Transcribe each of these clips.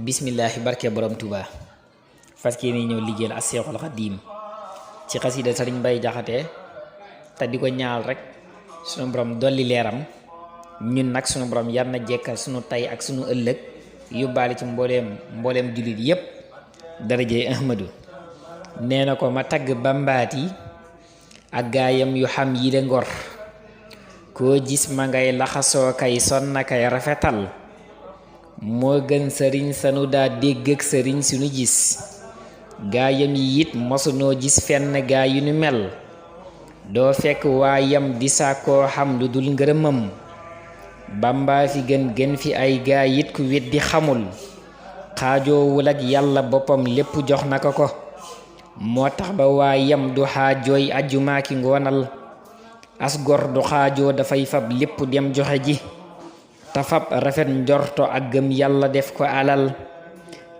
bismillahi barke borom Touba fas yéene ñëw liggéeyal as Seexul Xadiim ci xasida Sëriñ Mbay Jaxate te di ko ñaal rek sunu borom dolli leeram ñun nag sunu borom yar na jekkal sunu tay ak sunu ëllëg yóbbaale ci mbooleem jullit yépp darajey Ahmadu nee na ko ma tagg bambaati ak gaayam yu xam yi de ngor koo gis ma ngay laxasoo kay sonna kay rafetal moo gën sëriñ sanu daa dégg ak sëriñ sunu gis gaayam yi it mosunoo gis fenn gaa yu nu mel doo fekk waayam di sàkkoo xam lu dul ngërëmam bàmbaa fi gën fi ay gaa yit ku weddi xamul xaajoowul ak yàlla boppam lépp jox na ko moo tax ba waayam du xaajooy ajjumaaki ngoonal as gor du xaajoo dafay fab lépp dem joxe ji te fab rafet njorto ak gëm yàlla def ko alal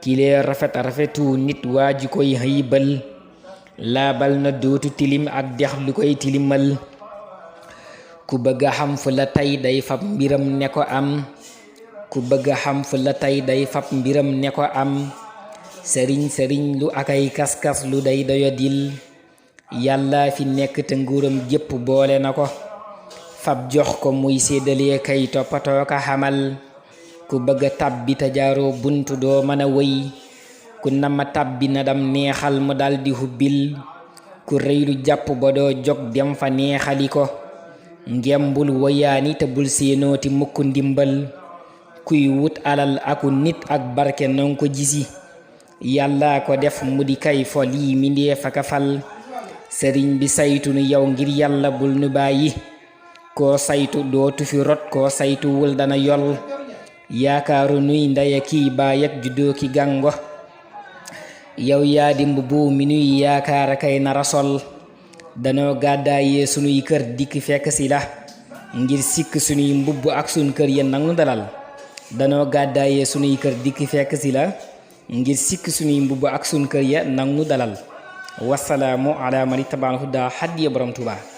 kilee rafetu nit waa ji koy xëybal laabal na dootu tilim ak dex lu koy tilimal ku bëgg a xam fu la tey day fab mbiram ne ko am ku bëgg a xam fu la tey day fab mbiram ne ko am sëriñ lu akay kas-kas lu day doyadil yàlla fi nekk te nguuram jépp boole na ko fab jox ko muy séddalee kay toppatoo ka xamal ku bëgg a tàbbi te jaaroo buntu doo mën a wëy ku nama tàbbi na dam neexal mu daldi hubbil ku rëylu jàpp ba doo jog dem fa neexali ko ngembul woyaani te bul séenooti mukk ndimbal kuy wut alal aku nit ak barke non ko gisi yàlla ko def mu di kay fo lii mindee fa ka fal sëriñ bi saytu nu yow ngir yàlla bul nu bàyyi koo saytu dootu fi rot koo saytuwul dana yol yaakaaru nuy ndaya kiy baayak juddoo ki gàngo yow yaa di mbubu mi nuy yaakaara kay nara sol danoo gàddaayee sunuy kër dikk fekk si la ngir sikk sunuy mbubb ak sun kër ya nangu dalal danoo gàddaayee sunuy kër dikk fekk si la ngir sikk sunuy mbubb ak sun kër ya nangu dalal wasalaamu ala man ittaba'al huda hadiya borom Tuubaa